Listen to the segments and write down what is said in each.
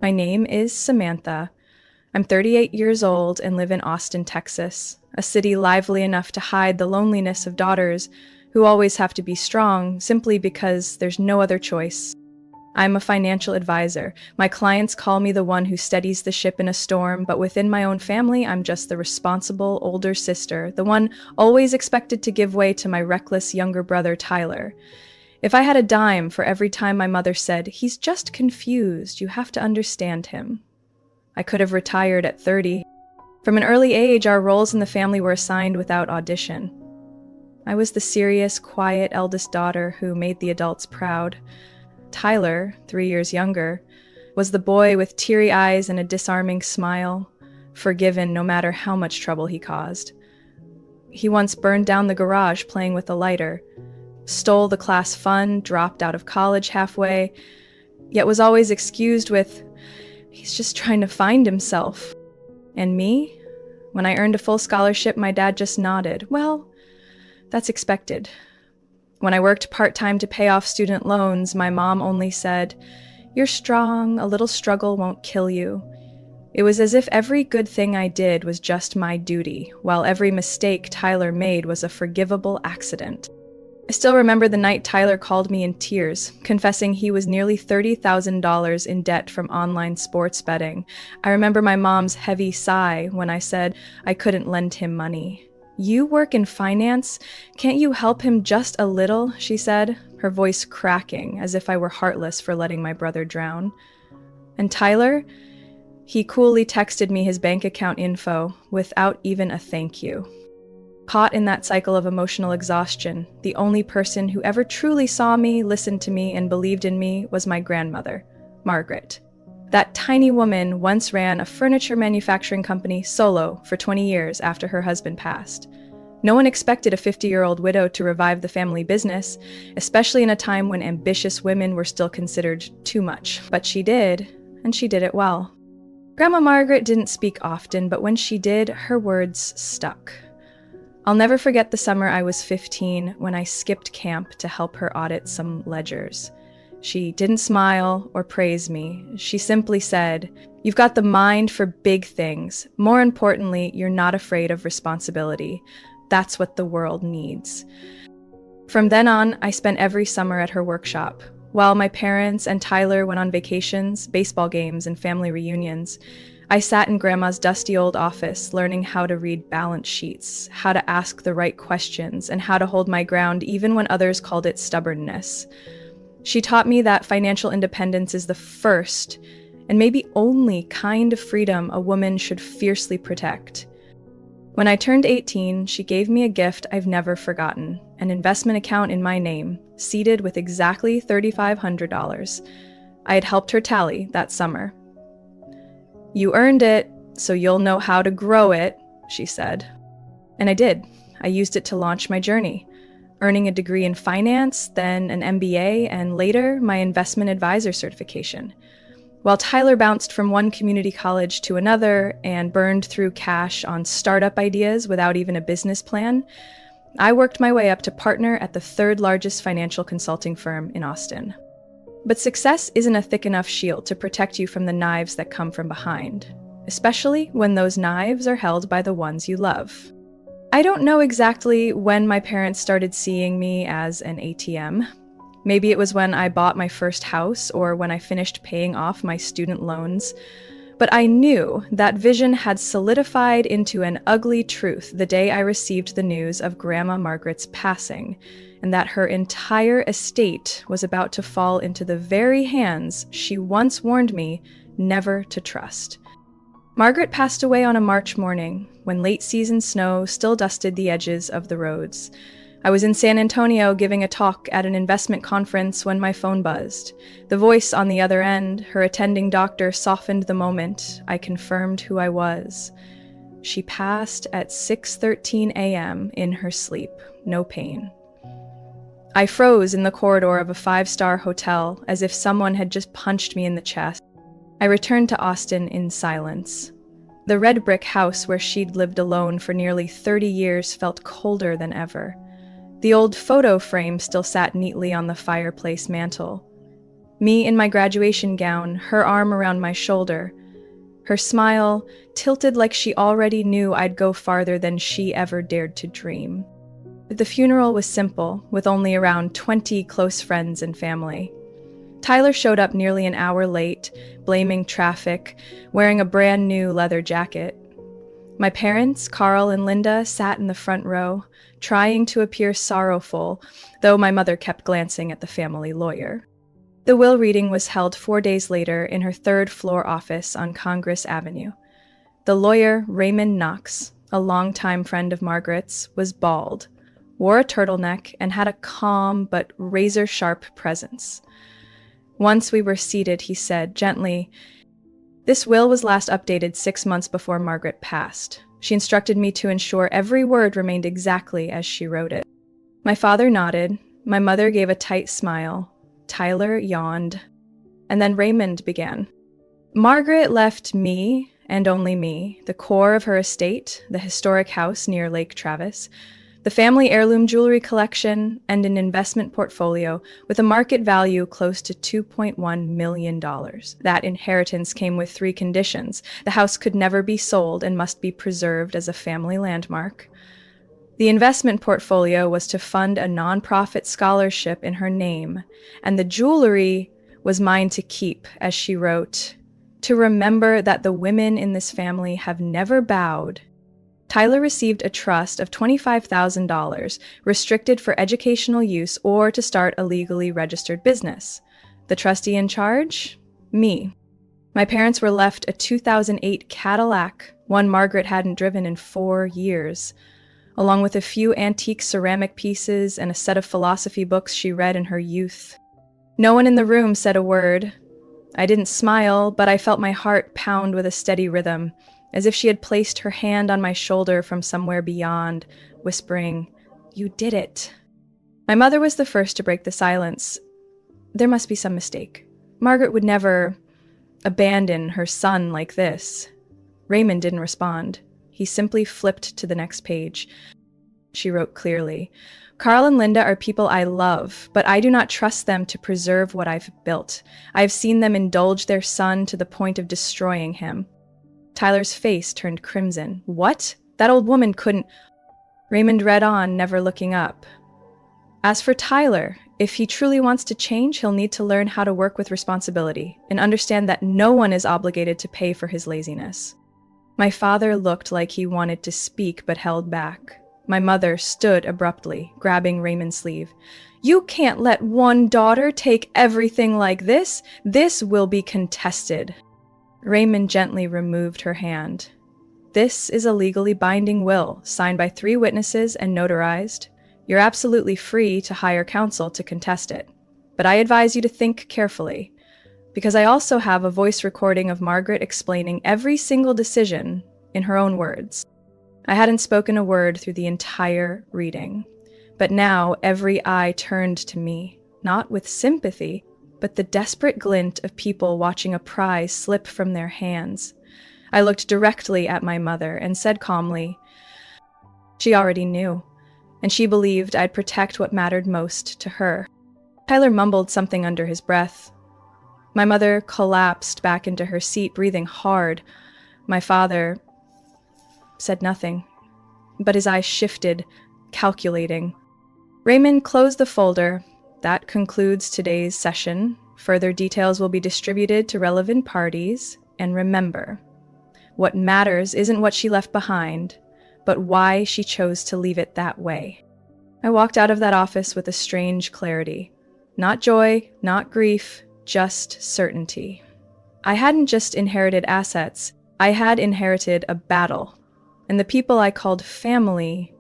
My name is Samantha. I'm 38 years old and live in Austin, Texas, a city lively enough to hide the loneliness of daughters who always have to be strong simply because there's no other choice. I'm a financial advisor. My clients call me the one who steadies the ship in a storm, but within my own family, I'm just the responsible older sister, the one always expected to give way to my reckless younger brother, Tyler. If I had a dime for every time my mother said, "He's just confused, you have to understand him," I could have retired at 30. From an early age, our roles in the family were assigned without audition. I was the serious, quiet eldest daughter who made the adults proud. Tyler, 3 years younger, was the boy with teary eyes and a disarming smile, forgiven no matter how much trouble he caused. He once burned down the garage playing with a lighter, stole the class fund, dropped out of college halfway, yet was always excused with, "He's just trying to find himself." And me? When I earned a full scholarship, my dad just nodded. "Well, that's expected." When I worked part-time to pay off student loans, my mom only said, "You're strong, a little struggle won't kill you." It was as if every good thing I did was just my duty, while every mistake Tyler made was a forgivable accident. I still remember the night Tyler called me in tears, confessing he was nearly $30,000 in debt from online sports betting. I remember my mom's heavy sigh when I said I couldn't lend him money. "You work in finance? Can't you help him just a little?" she said, her voice cracking as if I were heartless for letting my brother drown. And Tyler? He coolly texted me his bank account info without even a thank you. Caught in that cycle of emotional exhaustion, the only person who ever truly saw me, listened to me, and believed in me was my grandmother, Margaret. That tiny woman once ran a furniture manufacturing company solo for 20 years after her husband passed. No one expected a 50-year-old widow to revive the family business, especially in a time when ambitious women were still considered too much. But she did, and she did it well. Grandma Margaret didn't speak often, but when she did, her words stuck. I'll never forget the summer I was 15 when I skipped camp to help her audit some ledgers. She didn't smile or praise me. She simply said, "You've got the mind for big things. More importantly, you're not afraid of responsibility. That's what the world needs." From then on, I spent every summer at her workshop. While my parents and Tyler went on vacations, baseball games, and family reunions, I sat in Grandma's dusty old office learning how to read balance sheets, how to ask the right questions, and how to hold my ground even when others called it stubbornness. She taught me that financial independence is the first, and maybe only, kind of freedom a woman should fiercely protect. When I turned 18, she gave me a gift I've never forgotten, an investment account in my name, seeded with exactly $3,500. I had helped her tally that summer. "You earned it, so you'll know how to grow it," she said. And I did. I used it to launch my journey, earning a degree in finance, then an MBA, and later my investment advisor certification. While Tyler bounced from one community college to another and burned through cash on startup ideas without even a business plan, I worked my way up to partner at the third largest financial consulting firm in Austin. But success isn't a thick enough shield to protect you from the knives that come from behind, especially when those knives are held by the ones you love. I don't know exactly when my parents started seeing me as an ATM. Maybe it was when I bought my first house or when I finished paying off my student loans. But I knew that vision had solidified into an ugly truth the day I received the news of Grandma Margaret's passing, and that her entire estate was about to fall into the very hands she once warned me never to trust. Margaret passed away on a March morning, when late-season snow still dusted the edges of the roads. I was in San Antonio giving a talk at an investment conference when my phone buzzed. The voice on the other end, her attending doctor, softened the moment I confirmed who I was. She passed at 6:13 a.m. in her sleep, no pain. I froze in the corridor of a 5-star hotel as if someone had just punched me in the chest. I returned to Austin in silence. The red brick house where she'd lived alone for nearly 30 years felt colder than ever. The old photo frame still sat neatly on the fireplace mantel. Me in my graduation gown, her arm around my shoulder. Her smile tilted like she already knew I'd go farther than she ever dared to dream. The funeral was simple, with only around 20 close friends and family. Tyler showed up nearly an hour late, blaming traffic, wearing a brand new leather jacket. My parents, Carl and Linda, sat in the front row, trying to appear sorrowful, though my mother kept glancing at the family lawyer. The will reading was held 4 days later in her third-floor office on Congress Avenue. The lawyer, Raymond Knox, a longtime friend of Margaret's, was bald, wore a turtleneck, and had a calm but razor-sharp presence. Once we were seated, he said gently, "This will was last updated 6 months before Margaret passed. She instructed me to ensure every word remained exactly as she wrote it." My father nodded. My mother gave a tight smile. Tyler yawned. And then Raymond began. "Margaret left me, and only me, the core of her estate, the historic house near Lake Travis, the family heirloom jewelry collection, and an investment portfolio with a market value close to $2.1 million. That inheritance came with 3 conditions. The house could never be sold and must be preserved as a family landmark. The investment portfolio was to fund a nonprofit scholarship in her name, and the jewelry was mine to keep, as she wrote, to remember that the women in this family have never bowed. Tyler received a trust of $25,000, restricted for educational use or to start a legally registered business. The trustee in charge? Me. My parents were left a 2008 Cadillac, one Margaret hadn't driven in 4 years, along with a few antique ceramic pieces and a set of philosophy books she read in her youth. No one in the room said a word. I didn't smile, but I felt my heart pound with a steady rhythm, as if she had placed her hand on my shoulder from somewhere beyond, whispering, "You did it." My mother was the first to break the silence. "There must be some mistake. Margaret would never abandon her son like this." Raymond didn't respond. He simply flipped to the next page. She wrote clearly, "Carl and Linda are people I love, but I do not trust them to preserve what I've built. I've seen them indulge their son to the point of destroying him." Tyler's face turned crimson. "What? That old woman couldn't—" Raymond read on, never looking up. "As for Tyler, if he truly wants to change, he'll need to learn how to work with responsibility and understand that no one is obligated to pay for his laziness." My father looked like he wanted to speak but held back. My mother stood abruptly, grabbing Raymond's sleeve. "You can't let one daughter take everything like this. This will be contested." Raymond gently removed her hand. "This is a legally binding will, signed by 3 witnesses and notarized. You're absolutely free to hire counsel to contest it. But I advise you to think carefully, because I also have a voice recording of Margaret explaining every single decision in her own words." I hadn't spoken a word through the entire reading, but now every eye turned to me, not with sympathy, but the desperate glint of people watching a prize slip from their hands. I looked directly at my mother and said calmly, "She already knew, and she believed I'd protect what mattered most to her." Tyler mumbled something under his breath. My mother collapsed back into her seat, breathing hard. My father said nothing, but his eyes shifted, calculating. Raymond closed the folder. "That concludes today's session. Further details will be distributed to relevant parties. And remember, what matters isn't what she left behind, but why she chose to leave it that way." I walked out of that office with a strange clarity. Not joy, not grief, just certainty. I hadn't just inherited assets, I had inherited a battle, and the people I called family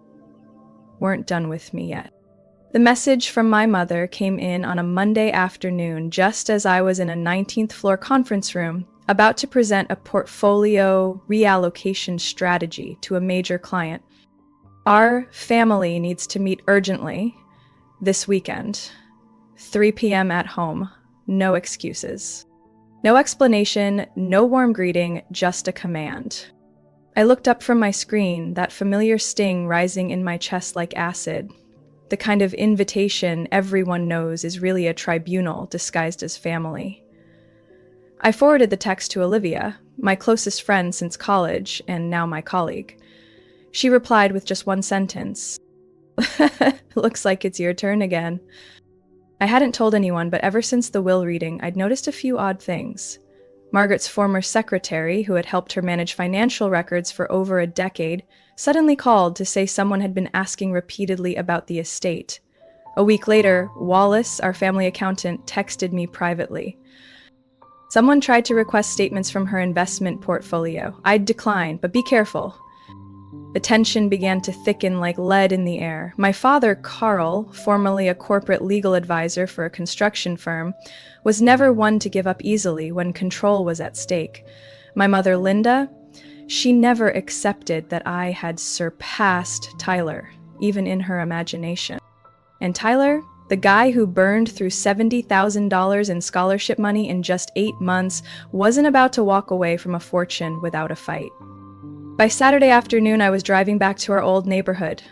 weren't done with me yet. The message from my mother came in on a Monday afternoon, just as I was in a 19th floor conference room, about to present a portfolio reallocation strategy to a major client. "Our family needs to meet urgently this weekend. 3 p.m. at home. No excuses." No explanation, no warm greeting, just a command. I looked up from my screen, that familiar sting rising in my chest like acid. The kind of invitation everyone knows is really a tribunal disguised as family. I forwarded the text to Olivia, my closest friend since college and now my colleague. She replied with just one sentence. Looks like it's your turn again. I hadn't told anyone, but ever since the will reading, I'd noticed a few odd things. Margaret's former secretary, who had helped her manage financial records for over a decade, suddenly called to say someone had been asking repeatedly about the estate. A week later, Wallace, our family accountant, texted me privately. Someone tried to request statements from her investment portfolio. I'd decline, but be careful. The tension began to thicken like lead in the air. My father, Carl, formerly a corporate legal advisor for a construction firm, was never one to give up easily when control was at stake. My mother, Linda, she never accepted that I had surpassed Tyler, even in her imagination. And Tyler, the guy who burned through $70,000 in scholarship money in just 8 months, wasn't about to walk away from a fortune without a fight. By Saturday afternoon, I was driving back to our old neighborhood.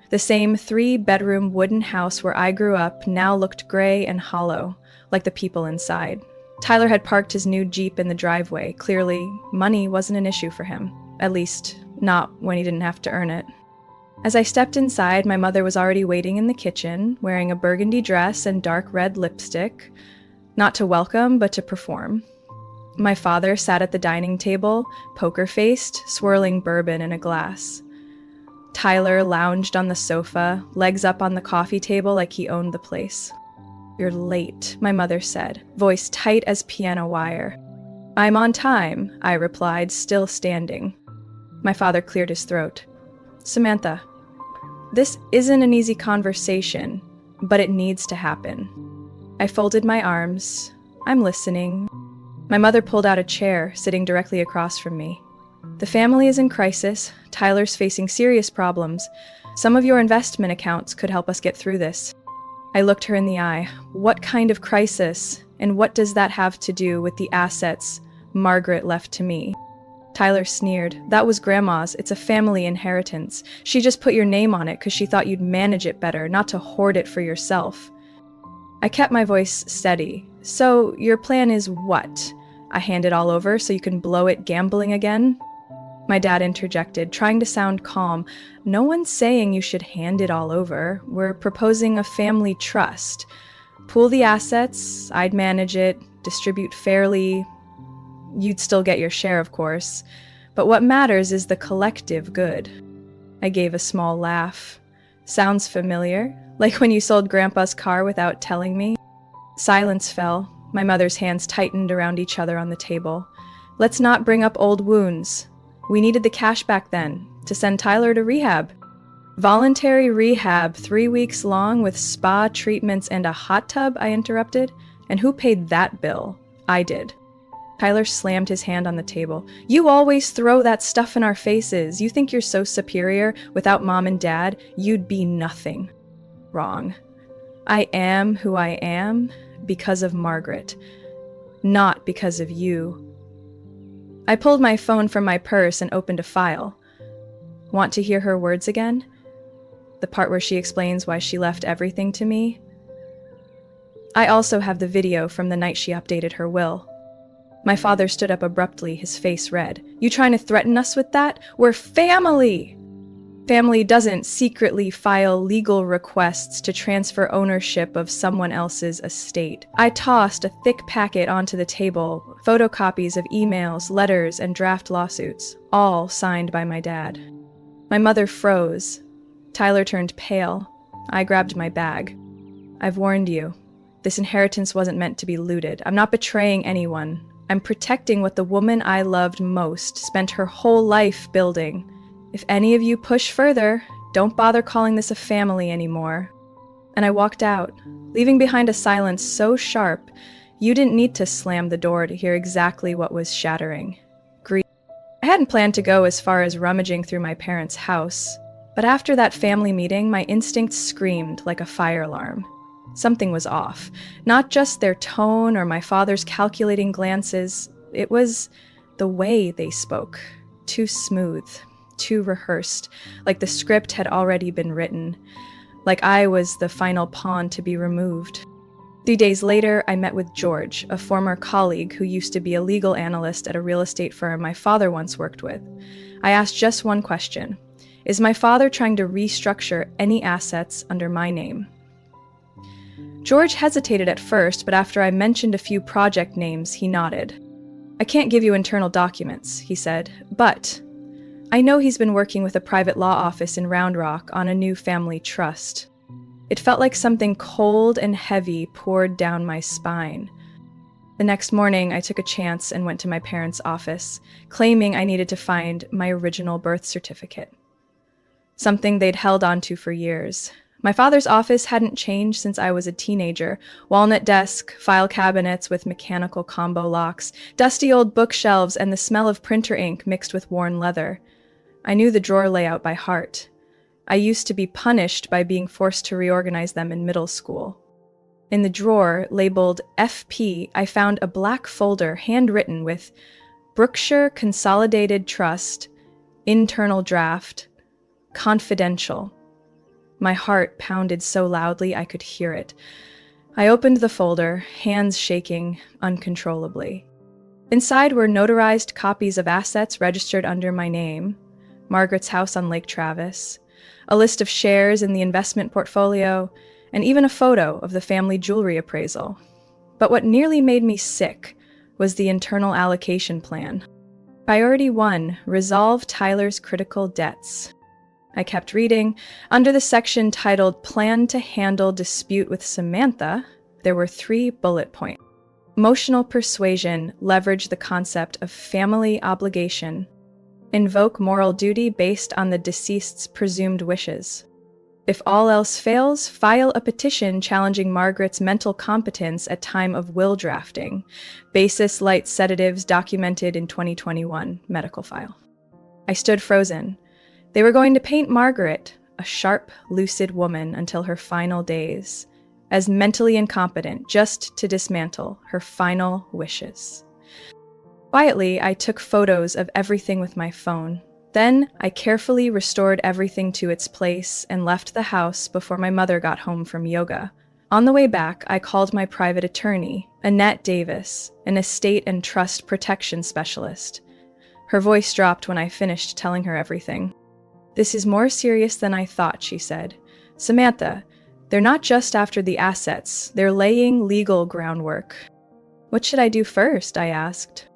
The same 3-bedroom wooden house where I grew up now looked gray and hollow, like the people inside. Tyler had parked his new Jeep in the driveway. Clearly, money wasn't an issue for him. At least, not when he didn't have to earn it. As I stepped inside, my mother was already waiting in the kitchen, wearing a burgundy dress and dark red lipstick, not to welcome, but to perform. My father sat at the dining table, poker-faced, swirling bourbon in a glass. Tyler lounged on the sofa, legs up on the coffee table like he owned the place. "You're late," my mother said, voice tight as piano wire. "I'm on time," I replied, still standing. My father cleared his throat. "Samantha, this isn't an easy conversation, but it needs to happen." I folded my arms. "I'm listening." My mother pulled out a chair, sitting directly across from me. "The family is in crisis. Tyler's facing serious problems. Some of your investment accounts could help us get through this." I looked her in the eye. What kind of crisis? And what does that have to do with the assets Margaret left to me? Tyler sneered. "That was Grandma's. It's a family inheritance. She just put your name on it because she thought you'd manage it better, not to hoard it for yourself." I kept my voice steady. "So, your plan is what? I hand it all over so you can blow it gambling again?" My dad interjected, trying to sound calm. "No one's saying you should hand it all over. We're proposing a family trust. Pool the assets, I'd manage it, distribute fairly. You'd still get your share, of course. But what matters is the collective good." I gave a small laugh. "Sounds familiar? Like when you sold Grandpa's car without telling me?" Silence fell. My mother's hands tightened around each other on the table. "Let's not bring up old wounds. We needed the cash back then, to send Tyler to rehab." "Voluntary rehab, 3 weeks long with spa treatments and a hot tub," I interrupted. "And who paid that bill?" "I did." Tyler slammed his hand on the table. "You always throw that stuff in our faces. You think you're so superior. Without Mom and Dad, you'd be nothing." "Wrong. I am who I am because of Margaret, not because of you." I pulled my phone from my purse and opened a file. Want to hear her words again? The part where she explains why she left everything to me? I also have the video from the night she updated her will. My father stood up abruptly, his face red. "You trying to threaten us with that? We're family!" Family doesn't secretly file legal requests to transfer ownership of someone else's estate. I tossed a thick packet onto the table, photocopies of emails, letters, and draft lawsuits, all signed by my dad. My mother froze. Tyler turned pale. I grabbed my bag. "I've warned you. This inheritance wasn't meant to be looted. I'm not betraying anyone. I'm protecting what the woman I loved most spent her whole life building. If any of you push further, don't bother calling this a family anymore." And I walked out, leaving behind a silence so sharp, you didn't need to slam the door to hear exactly what was shattering. Grief. I hadn't planned to go as far as rummaging through my parents' house, but after that family meeting, my instincts screamed like a fire alarm. Something was off. Not just their tone or my father's calculating glances, it was the way they spoke. Too smooth. Too rehearsed, like the script had already been written. like I was the final pawn to be removed. 3 days later, I met with George, a former colleague who used to be a legal analyst at a real estate firm my father once worked with. I asked just one question. Is my father trying to restructure any assets under my name? George hesitated at first, but after I mentioned a few project names, he nodded. I can't give you internal documents, he said, but I know he's been working with a private law office in Round Rock on a new family trust. It felt like something cold and heavy poured down my spine. The next morning, I took a chance and went to my parents' office, claiming I needed to find my original birth certificate. Something they'd held onto for years. My father's office hadn't changed since I was a teenager. Walnut desk, file cabinets with mechanical combo locks, dusty old bookshelves, and the smell of printer ink mixed with worn leather. I knew the drawer layout by heart. I used to be punished by being forced to reorganize them in middle school. In the drawer, labeled FP, I found a black folder handwritten with Brookshire Consolidated Trust, Internal Draft, Confidential. My heart pounded so loudly I could hear it. I opened the folder, hands shaking uncontrollably. Inside were notarized copies of assets registered under my name, Margaret's house on Lake Travis, a list of shares in the investment portfolio, and even a photo of the family jewelry appraisal. But what nearly made me sick was the internal allocation plan. Priority 1, resolve Tyler's critical debts. I kept reading. Under the section titled Plan to Handle Dispute with Samantha, there were 3 bullet points. Emotional persuasion, leverage the concept of family obligation. Invoke moral duty based on the deceased's presumed wishes. If all else fails, file a petition challenging Margaret's mental competence at time of will drafting. Basis light sedatives documented in 2021 medical file. I stood frozen. They were going to paint Margaret, a sharp, lucid woman until her final days, as mentally incompetent just to dismantle her final wishes. Quietly, I took photos of everything with my phone. Then, I carefully restored everything to its place and left the house before my mother got home from yoga. On the way back, I called my private attorney, Annette Davis, an estate and trust protection specialist. Her voice dropped when I finished telling her everything. "This is more serious than I thought," she said. "Samantha, they're not just after the assets, they're laying legal groundwork." "What should I do first?" I asked.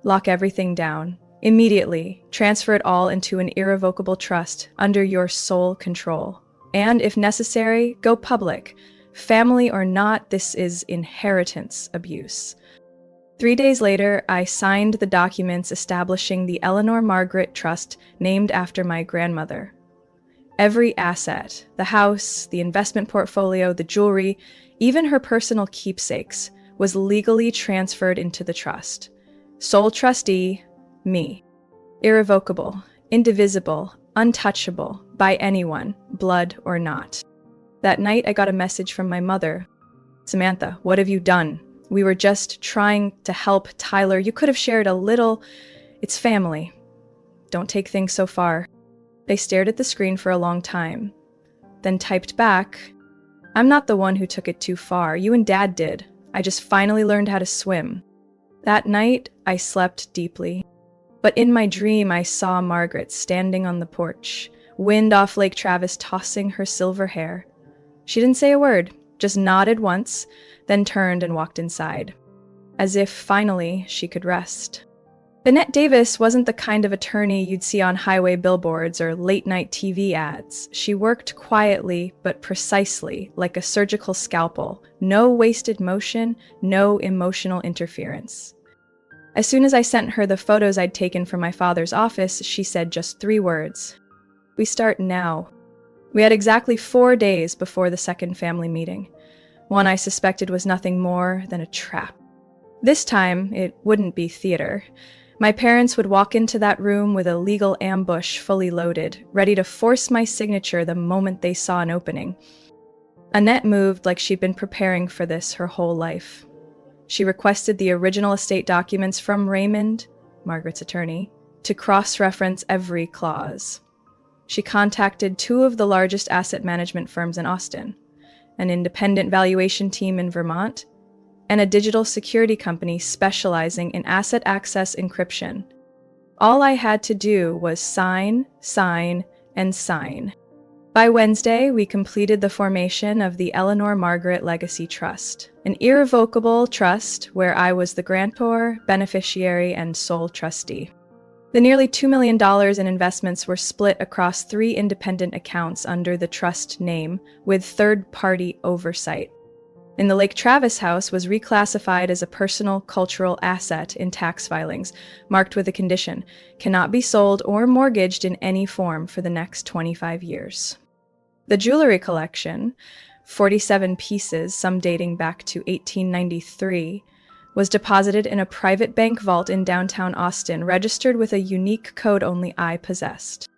"Lock everything down. Immediately, transfer it all into an irrevocable trust under your sole control. And if necessary, go public. Family or not, this is inheritance abuse." 3 days later, I signed the documents establishing the Eleanor Margaret Trust named after my grandmother. Every asset, the house, the investment portfolio, the jewelry, even her personal keepsakes, was legally transferred into the trust. Sole trustee, me. Irrevocable, indivisible, untouchable by anyone, blood or not. That night, I got a message from my mother. "Samantha, what have you done? We were just trying to help Tyler. You could have shared a little. It's family. Don't take things so far." They stared at the screen for a long time, then typed back, "I'm not the one who took it too far. You and Dad did. I just finally learned how to swim." That night, I slept deeply. But in my dream, I saw Margaret standing on the porch, wind off Lake Travis tossing her silver hair. She didn't say a word, just nodded once, then turned and walked inside, as if finally she could rest. Annette Davis wasn't the kind of attorney you'd see on highway billboards or late-night TV ads. She worked quietly but precisely, like a surgical scalpel. No wasted motion, no emotional interference. As soon as I sent her the photos I'd taken from my father's office, she said just 3 words. "We start now." We had exactly 4 days before the second family meeting. One I suspected was nothing more than a trap. This time, it wouldn't be theater. My parents would walk into that room with a legal ambush fully loaded, ready to force my signature the moment they saw an opening. Annette moved like she'd been preparing for this her whole life. She requested the original estate documents from Raymond, Margaret's attorney, to cross-reference every clause. She contacted two of the largest asset management firms in Austin, an independent valuation team in Vermont, and a digital security company specializing in asset access encryption. All I had to do was sign, sign, and sign. By Wednesday, we completed the formation of the Eleanor Margaret Legacy Trust, an irrevocable trust where I was the grantor, beneficiary, and sole trustee. The nearly $2 million in investments were split across 3 independent accounts under the trust name, with third-party oversight. In the Lake Travis house was reclassified as a personal cultural asset in tax filings, marked with a condition, cannot be sold or mortgaged in any form for the next 25 years. The jewelry collection, 47 pieces, some dating back to 1893, was deposited in a private bank vault in downtown Austin, registered with a unique code only I possessed.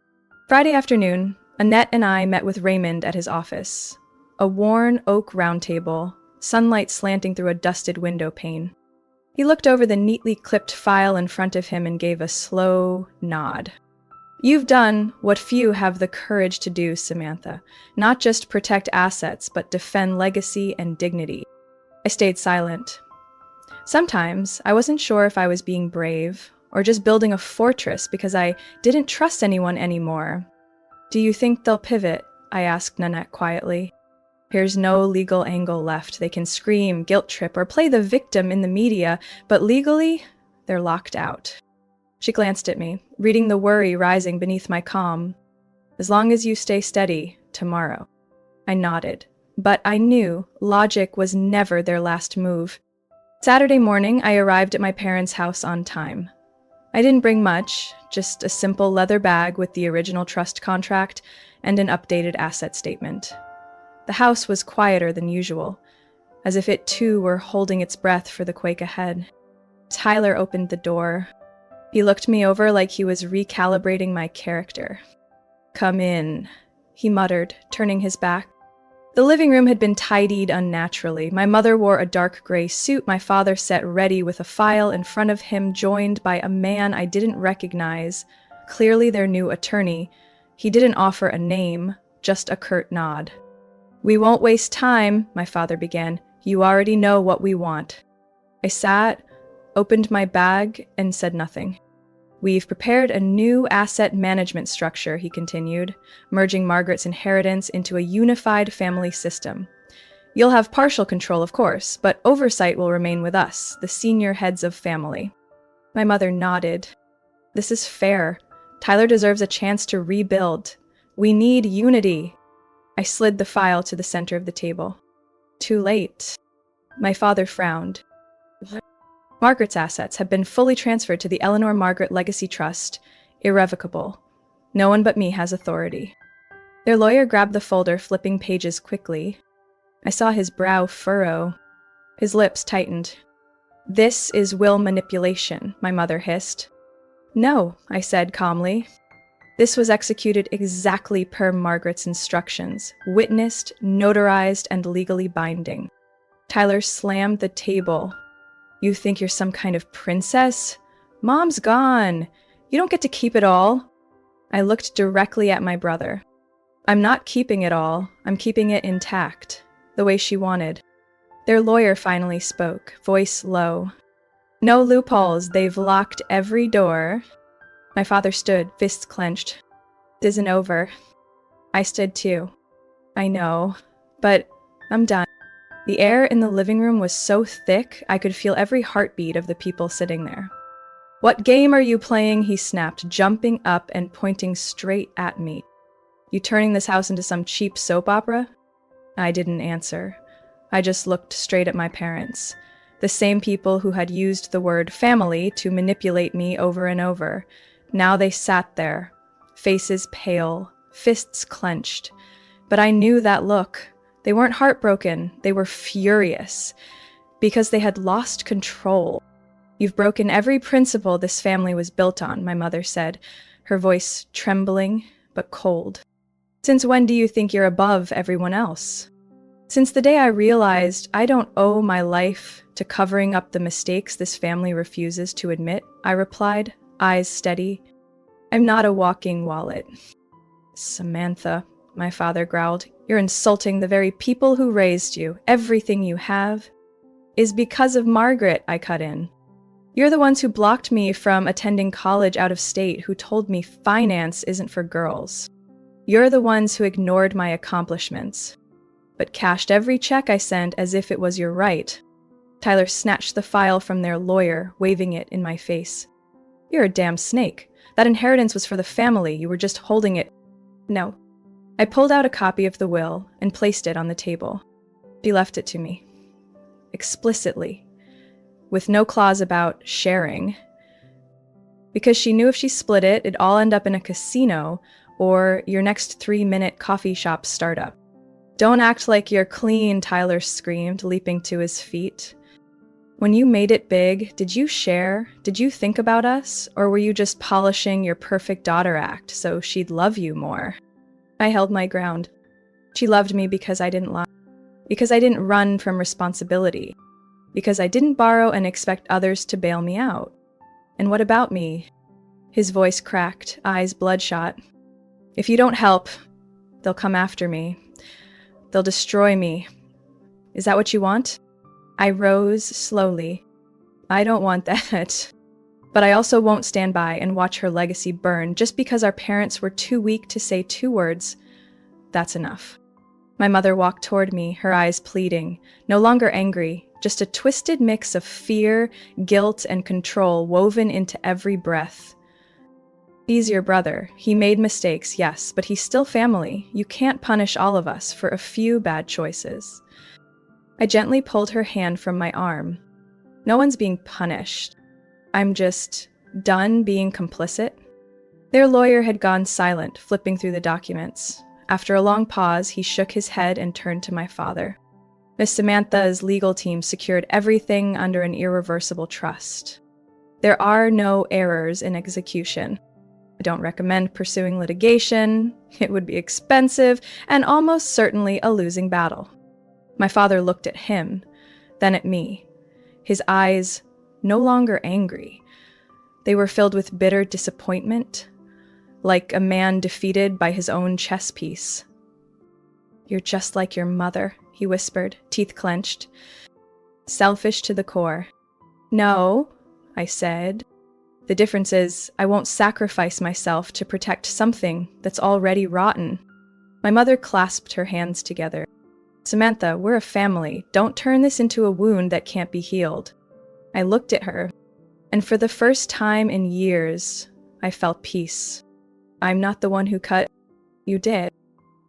Friday afternoon, Annette and I met with Raymond at his office. A worn oak round table, sunlight slanting through a dusted window pane. He looked over the neatly clipped file in front of him and gave a slow nod. You've done what few have the courage to do, Samantha. Not just protect assets, but defend legacy and dignity. I stayed silent. Sometimes I wasn't sure if I was being brave or just building a fortress because I didn't trust anyone anymore. Do you think they'll pivot? I asked Nanette quietly. There's no legal angle left. They can scream, guilt trip, or play the victim in the media, but legally, they're locked out. She glanced at me, reading the worry rising beneath my calm. As long as you stay steady, tomorrow. I nodded, but I knew logic was never their last move. Saturday morning, I arrived at my parents' house on time. I didn't bring much, just a simple leather bag with the original trust contract and an updated asset statement. The house was quieter than usual, as if it too were holding its breath for the quake ahead. Tyler opened the door. He looked me over like he was recalibrating my character. Come in, he muttered, turning his back. The living room had been tidied unnaturally. My mother wore a dark gray suit. My father sat ready with a file in front of him, joined by a man I didn't recognize, clearly their new attorney. He didn't offer a name, just a curt nod. We won't waste time, my father began. You already know what we want. I sat, opened my bag, and said nothing. We've prepared a new asset management structure, he continued, merging Margaret's inheritance into a unified family system. You'll have partial control, of course, but oversight will remain with us, the senior heads of family. My mother nodded. This is fair. Tyler deserves a chance to rebuild. We need unity. I slid the file to the center of the table. Too late. My father frowned. Margaret's assets have been fully transferred to the Eleanor Margaret Legacy Trust, irrevocable. No one but me has authority. Their lawyer grabbed the folder, flipping pages quickly. I saw his brow furrow. His lips tightened. This is will manipulation, my mother hissed. No, I said calmly. This was executed exactly per Margaret's instructions, witnessed, notarized, and legally binding. Tyler slammed the table. You think you're some kind of princess? Mom's gone. You don't get to keep it all. I looked directly at my brother. I'm not keeping it all. I'm keeping it intact, the way she wanted. Their lawyer finally spoke, voice low. No loopholes. They've locked every door. My father stood, fists clenched. It isn't over. I stood too. I know, but I'm done. The air in the living room was so thick, I could feel every heartbeat of the people sitting there. What game are you playing? He snapped, jumping up and pointing straight at me. You turning this house into some cheap soap opera? I didn't answer. I just looked straight at my parents, the same people who had used the word family to manipulate me over and over. Now they sat there, faces pale, fists clenched. But I knew that look. They weren't heartbroken, they were furious, because they had lost control. You've broken every principle this family was built on, my mother said, her voice trembling but cold. Since when do you think you're above everyone else? Since the day I realized I don't owe my life to covering up the mistakes this family refuses to admit, I replied, eyes steady. I'm not a walking wallet. Samantha, my father growled, you're insulting the very people who raised you. Everything you have is because of Margaret, I cut in. You're the ones who blocked me from attending college out of state, who told me finance isn't for girls. You're the ones who ignored my accomplishments, but cashed every check I sent as if it was your right. Tyler snatched the file from their lawyer, waving it in my face. You're a damn snake. That inheritance was for the family. You were just holding it. No. I pulled out a copy of the will and placed it on the table. She left it to me. Explicitly. With no clause about sharing. Because she knew if she split it, it'd all end up in a casino or your next 3-minute coffee shop startup. Don't act like you're clean, Tyler screamed, leaping to his feet. When you made it big, did you share? Did you think about us? Or were you just polishing your perfect daughter act so she'd love you more? I held my ground. She loved me because I didn't lie. Because I didn't run from responsibility. Because I didn't borrow and expect others to bail me out. And what about me? His voice cracked, eyes bloodshot. If you don't help, they'll come after me. They'll destroy me. Is that what you want? I rose slowly. I don't want that. But I also won't stand by and watch her legacy burn just because our parents were too weak to say 2 words. That's enough. My mother walked toward me, her eyes pleading, no longer angry, just a twisted mix of fear, guilt, and control woven into every breath. He's your brother. He made mistakes, yes, but he's still family. You can't punish all of us for a few bad choices. I gently pulled her hand from my arm. No one's being punished. I'm just done being complicit. Their lawyer had gone silent, flipping through the documents. After a long pause, he shook his head and turned to my father. Miss Samantha's legal team secured everything under an irreversible trust. There are no errors in execution. I don't recommend pursuing litigation. It would be expensive and almost certainly a losing battle. My father looked at him, then at me, his eyes no longer angry. They were filled with bitter disappointment, like a man defeated by his own chess piece. You're just like your mother, he whispered, teeth clenched. Selfish to the core. No, I said. The difference is I won't sacrifice myself to protect something that's already rotten. My mother clasped her hands together. Samantha, we're a family. Don't turn this into a wound that can't be healed. I looked at her, and for the first time in years, I felt peace. I'm not the one who cut. You did.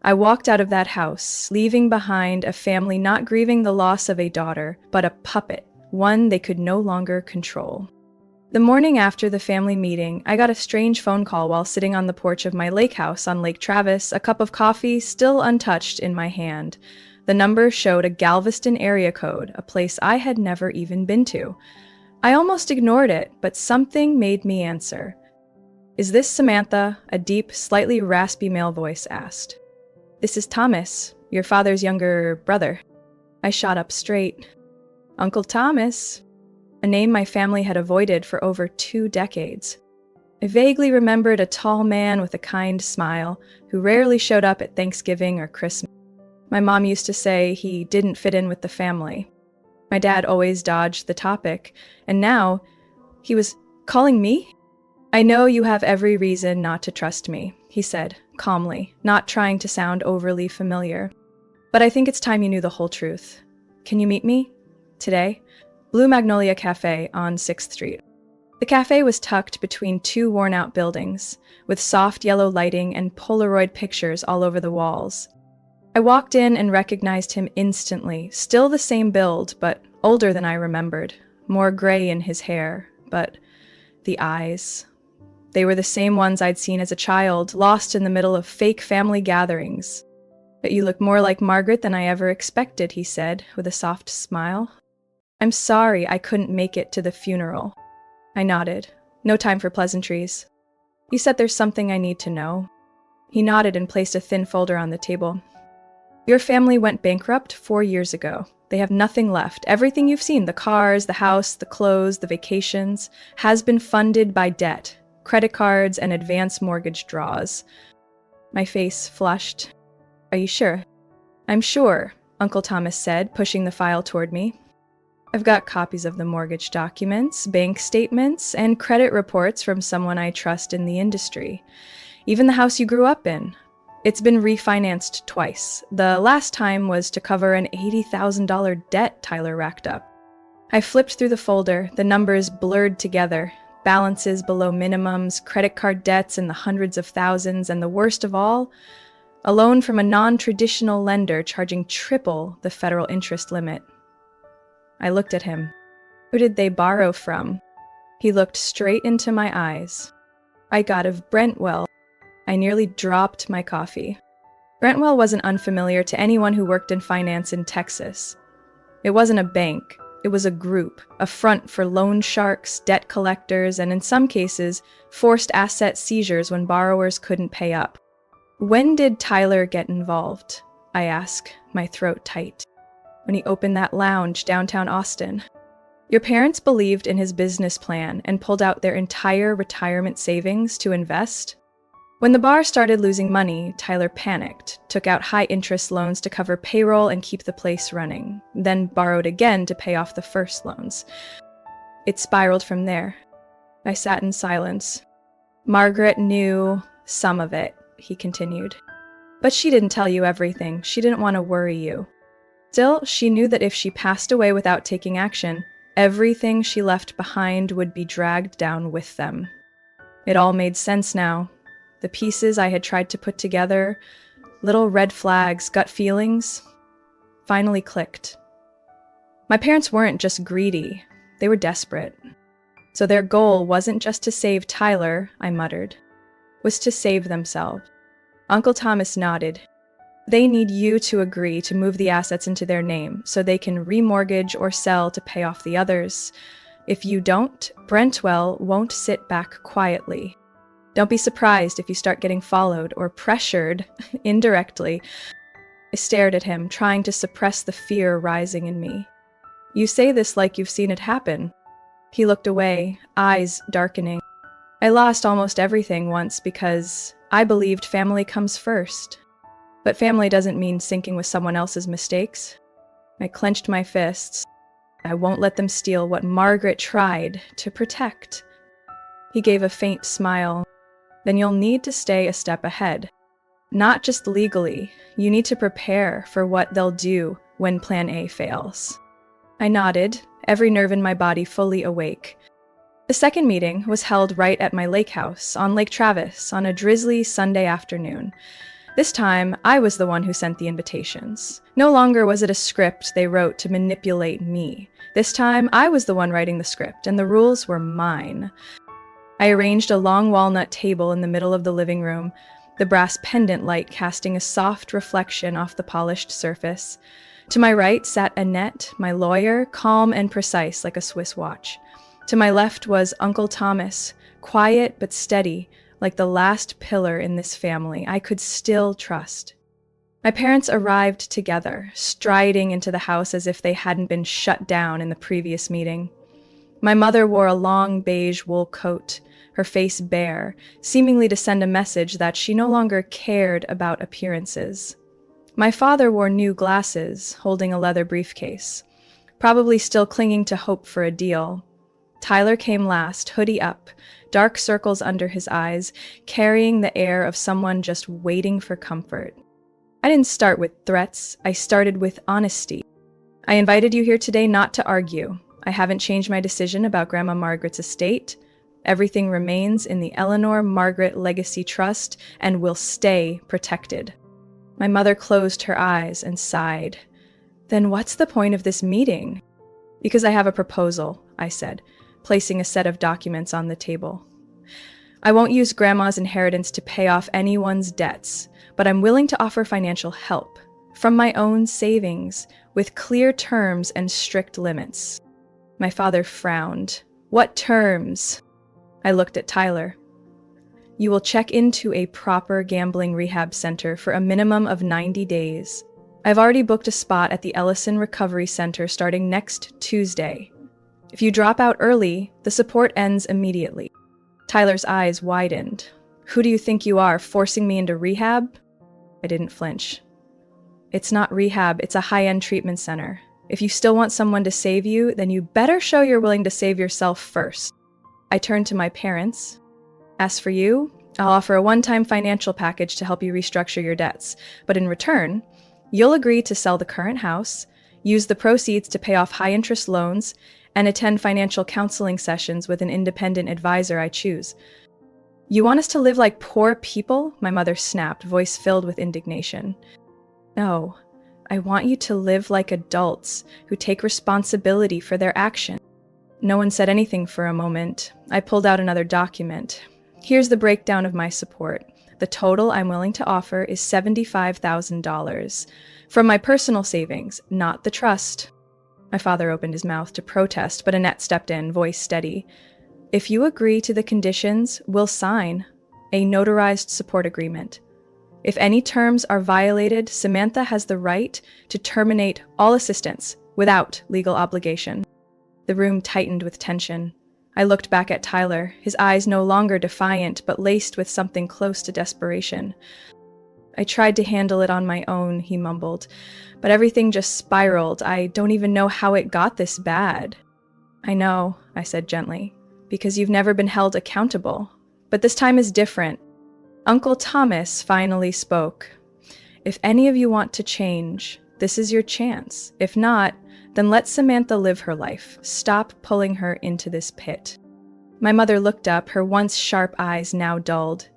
I walked out of that house, leaving behind a family not grieving the loss of a daughter, but a puppet, one they could no longer control. The morning after the family meeting, I got a strange phone call while sitting on the porch of my lake house on Lake Travis, a cup of coffee still untouched in my hand. The number showed a Galveston area code, a place I had never even been to. I almost ignored it, but something made me answer. Is this Samantha? A deep, slightly raspy male voice asked. This is Thomas, your father's younger brother. I shot up straight. Uncle Thomas, a name my family had avoided for over 2 decades. I vaguely remembered a tall man with a kind smile who rarely showed up at Thanksgiving or Christmas. My mom used to say he didn't fit in with the family. My dad always dodged the topic, and now he was calling me? I know you have every reason not to trust me, he said, calmly, not trying to sound overly familiar. But I think it's time you knew the whole truth. Can you meet me? Today? Blue Magnolia Cafe on 6th Street. The cafe was tucked between 2 worn-out buildings, with soft yellow lighting and Polaroid pictures all over the walls. I walked in and recognized him instantly, still the same build, but older than I remembered, more gray in his hair, but the eyes. They were the same ones I'd seen as a child, lost in the middle of fake family gatherings. But you look more like Margaret than I ever expected, he said, with a soft smile. I'm sorry I couldn't make it to the funeral. I nodded. No time for pleasantries. You said there's something I need to know. He nodded and placed a thin folder on the table. Your family went bankrupt 4 years ago. They have nothing left. Everything you've seen, the cars, the house, the clothes, the vacations, has been funded by debt, credit cards, and advance mortgage draws. My face flushed. Are you sure? I'm sure, Uncle Thomas said, pushing the file toward me. I've got copies of the mortgage documents, bank statements, and credit reports from someone I trust in the industry. Even the house you grew up in. It's been refinanced twice. The last time was to cover an $80,000 debt Tyler racked up. I flipped through the folder, the numbers blurred together. Balances below minimums, credit card debts in the hundreds of thousands, and the worst of all, a loan from a non-traditional lender charging triple the federal interest limit. I looked at him. Who did they borrow from? He looked straight into my eyes. I got of Brentwell. I nearly dropped my coffee. Brentwell wasn't unfamiliar to anyone who worked in finance in Texas. It wasn't a bank. It was a group, a front for loan sharks, debt collectors, and in some cases, forced asset seizures when borrowers couldn't pay up. When did Tyler get involved? I asked, my throat tight. When he opened that lounge downtown Austin. Your parents believed in his business plan and pulled out their entire retirement savings to invest? When the bar started losing money, Tyler panicked, took out high-interest loans to cover payroll and keep the place running, then borrowed again to pay off the first loans. It spiraled from there. I sat in silence. Margaret knew some of it, he continued. But she didn't tell you everything. She didn't want to worry you. Still, she knew that if she passed away without taking action, everything she left behind would be dragged down with them. It all made sense now. The pieces I had tried to put together, little red flags, gut feelings, finally clicked. My parents weren't just greedy, they were desperate. So their goal wasn't just to save Tyler, I muttered, was to save themselves. Uncle Thomas nodded. They need you to agree to move the assets into their name so they can remortgage or sell to pay off the others. If you don't, Brentwell won't sit back quietly. Don't be surprised if you start getting followed or pressured indirectly. I stared at him, trying to suppress the fear rising in me. You say this like you've seen it happen. He looked away, eyes darkening. I lost almost everything once because I believed family comes first. But family doesn't mean sinking with someone else's mistakes. I clenched my fists. I won't let them steal what Margaret tried to protect. He gave a faint smile. Then you'll need to stay a step ahead. Not just legally, you need to prepare for what they'll do when Plan A fails. I nodded, every nerve in my body fully awake. The second meeting was held right at my lake house on Lake Travis on a drizzly Sunday afternoon. This time, I was the one who sent the invitations. No longer was it a script they wrote to manipulate me. This time, I was the one writing the script, and the rules were mine. I arranged a long walnut table in the middle of the living room, the brass pendant light casting a soft reflection off the polished surface. To my right sat Annette, my lawyer, calm and precise like a Swiss watch. To my left was Uncle Thomas, quiet but steady, like the last pillar in this family I could still trust. My parents arrived together, striding into the house as if they hadn't been shut down in the previous meeting. My mother wore a long beige wool coat, her face bare, seemingly to send a message that she no longer cared about appearances. My father wore new glasses, holding a leather briefcase, probably still clinging to hope for a deal. Tyler came last, hoodie up, dark circles under his eyes, carrying the air of someone just waiting for comfort. I didn't start with threats, I started with honesty. I invited you here today not to argue. I haven't changed my decision about Grandma Margaret's estate. Everything remains in the Eleanor Margaret Legacy Trust and will stay protected. My mother closed her eyes and sighed. Then what's the point of this meeting? Because I have a proposal, I said, placing a set of documents on the table. I won't use Grandma's inheritance to pay off anyone's debts, but I'm willing to offer financial help from my own savings with clear terms and strict limits. My father frowned. What terms? I looked at Tyler. You will check into a proper gambling rehab center for a minimum of 90 days. I've already booked a spot at the Ellison Recovery Center starting next Tuesday. If you drop out early, the support ends immediately. Tyler's eyes widened. Who do you think you are, forcing me into rehab? I didn't flinch. It's not rehab, it's a high-end treatment center. If you still want someone to save you, then you better show you're willing to save yourself first. I turned to my parents. As for you, I'll offer a one-time financial package to help you restructure your debts. But in return, you'll agree to sell the current house, use the proceeds to pay off high-interest loans, and attend financial counseling sessions with an independent advisor I choose. You want us to live like poor people? My mother snapped, voice filled with indignation. No, I want you to live like adults who take responsibility for their actions. No one said anything for a moment. I pulled out another document. Here's the breakdown of my support. The total I'm willing to offer is $75,000 from my personal savings, not the trust. My father opened his mouth to protest, but Annette stepped in, voice steady. If you agree to the conditions, we'll sign a notarized support agreement. If any terms are violated, Samantha has the right to terminate all assistance without legal obligation. The room tightened with tension. I looked back at Tyler, his eyes no longer defiant, but laced with something close to desperation. I tried to handle it on my own, he mumbled, but everything just spiraled. I don't even know how it got this bad. I know, I said gently, because you've never been held accountable. But this time is different. Uncle Thomas finally spoke. If any of you want to change, this is your chance. If not, then let Samantha live her life. Stop pulling her into this pit. My mother looked up, her once sharp eyes now dulled.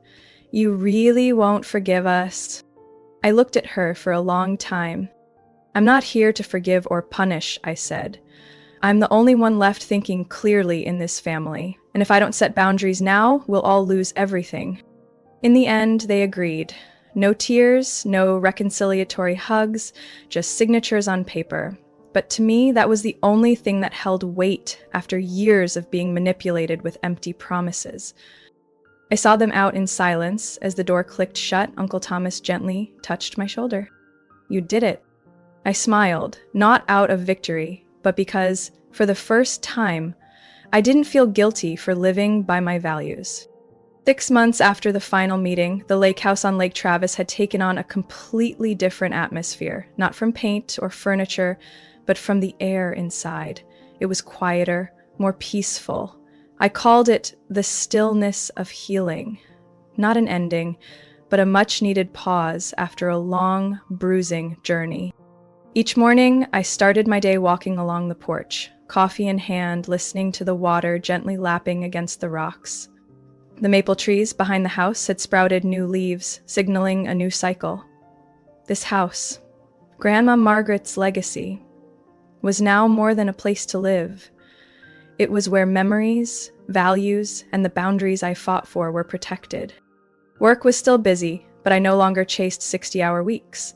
You really won't forgive us? I looked at her for a long time. I'm not here to forgive or punish, I said. I'm the only one left thinking clearly in this family, and if I don't set boundaries now, we'll all lose everything. In the end, they agreed. No tears, no reconciliatory hugs, just signatures on paper. But to me, that was the only thing that held weight after years of being manipulated with empty promises. I saw them out in silence. As the door clicked shut, Uncle Thomas gently touched my shoulder. You did it. I smiled, not out of victory, but because, for the first time, I didn't feel guilty for living by my values. 6 months after the final meeting, the lake house on Lake Travis had taken on a completely different atmosphere, not from paint or furniture, but from the air inside. It was quieter, more peaceful. I called it the stillness of healing. Not an ending, but a much-needed pause after a long, bruising journey. Each morning, I started my day walking along the porch, coffee in hand, listening to the water gently lapping against the rocks. The maple trees behind the house had sprouted new leaves, signaling a new cycle. This house, Grandma Margaret's legacy, was now more than a place to live. It was where memories, values, and the boundaries I fought for were protected. Work was still busy, but I no longer chased 60-hour weeks.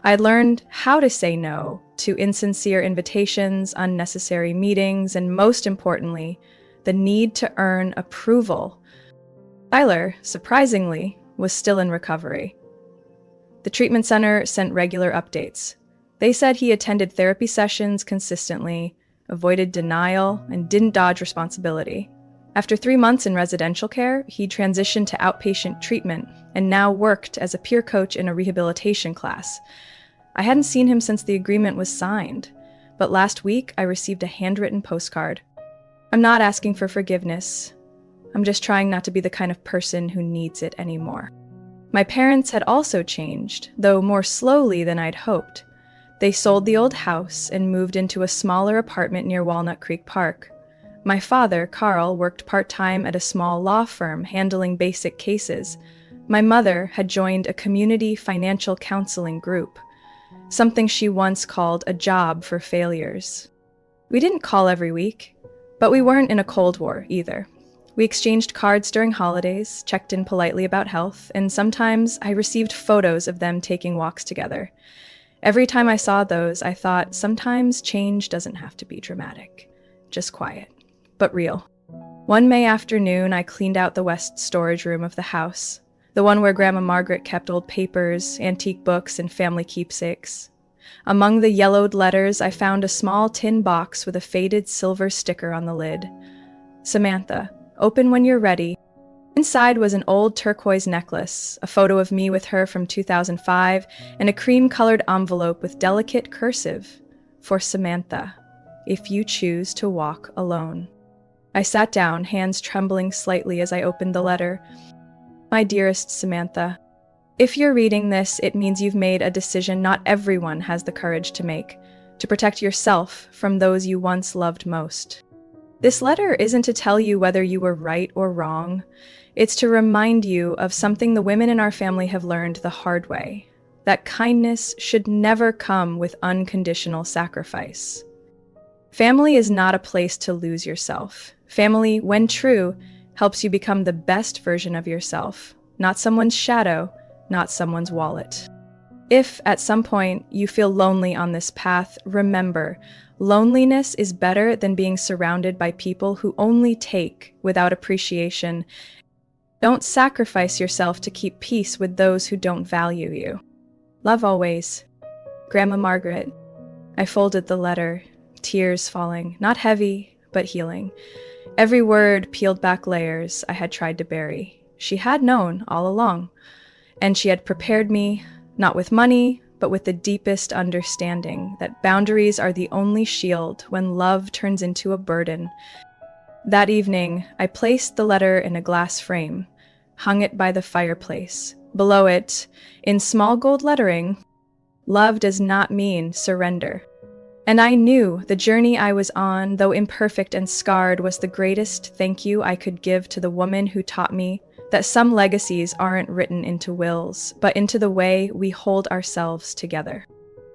I had learned how to say no to insincere invitations, unnecessary meetings, and most importantly, the need to earn approval. Tyler, surprisingly, was still in recovery. The treatment center sent regular updates. They said he attended therapy sessions consistently, avoided denial, and didn't dodge responsibility. After 3 months in residential care, he transitioned to outpatient treatment and now worked as a peer coach in a rehabilitation class. I hadn't seen him since the agreement was signed, but last week I received a handwritten postcard. I'm not asking for forgiveness. I'm just trying not to be the kind of person who needs it anymore. My parents had also changed, though more slowly than I'd hoped. They sold the old house and moved into a smaller apartment near Walnut Creek Park. My father, Carl, worked part-time at a small law firm handling basic cases. My mother had joined a community financial counseling group, something she once called a job for failures. We didn't call every week, but we weren't in a Cold War either. We exchanged cards during holidays, checked in politely about health, and sometimes I received photos of them taking walks together. Every time I saw those, I thought sometimes change doesn't have to be dramatic, just quiet, but real. One May afternoon, I cleaned out the west storage room of the house, the one where Grandma Margaret kept old papers, antique books, and family keepsakes. Among the yellowed letters, I found a small tin box with a faded silver sticker on the lid. Samantha, open when you're ready. Inside was an old turquoise necklace, a photo of me with her from 2005, and a cream-colored envelope with delicate cursive for Samantha, if you choose to walk alone. I sat down, hands trembling slightly as I opened the letter. My dearest Samantha, if you're reading this, it means you've made a decision not everyone has the courage to make, to protect yourself from those you once loved most. This letter isn't to tell you whether you were right or wrong. It's to remind you of something the women in our family have learned the hard way, that kindness should never come with unconditional sacrifice. Family is not a place to lose yourself. Family, when true, helps you become the best version of yourself, not someone's shadow, not someone's wallet. If, at some point, you feel lonely on this path, remember, loneliness is better than being surrounded by people who only take without appreciation. Don't sacrifice yourself to keep peace with those who don't value you. Love always. Grandma Margaret. I folded the letter, tears falling, not heavy, but healing. Every word peeled back layers I had tried to bury. She had known all along, and she had prepared me, not with money, but with the deepest understanding that boundaries are the only shield when love turns into a burden. That evening, I placed the letter in a glass frame, hung it by the fireplace. Below it, in small gold lettering, love does not mean surrender. And I knew the journey I was on, though imperfect and scarred, was the greatest thank you I could give to the woman who taught me that some legacies aren't written into wills, but into the way we hold ourselves together.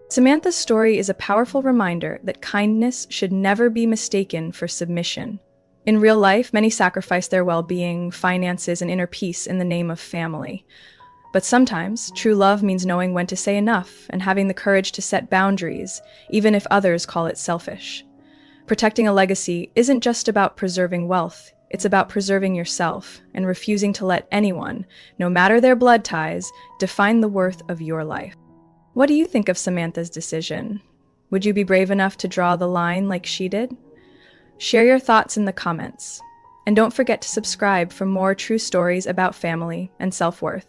Samantha's story is a powerful reminder that kindness should never be mistaken for submission. In real life, many sacrifice their well-being, finances, and inner peace in the name of family. But sometimes, true love means knowing when to say enough and having the courage to set boundaries, even if others call it selfish. Protecting a legacy isn't just about preserving wealth. It's about preserving yourself and refusing to let anyone, no matter their blood ties, define the worth of your life. What do you think of Samantha's decision? Would you be brave enough to draw the line like she did? Share your thoughts in the comments. And don't forget to subscribe for more true stories about family and self-worth.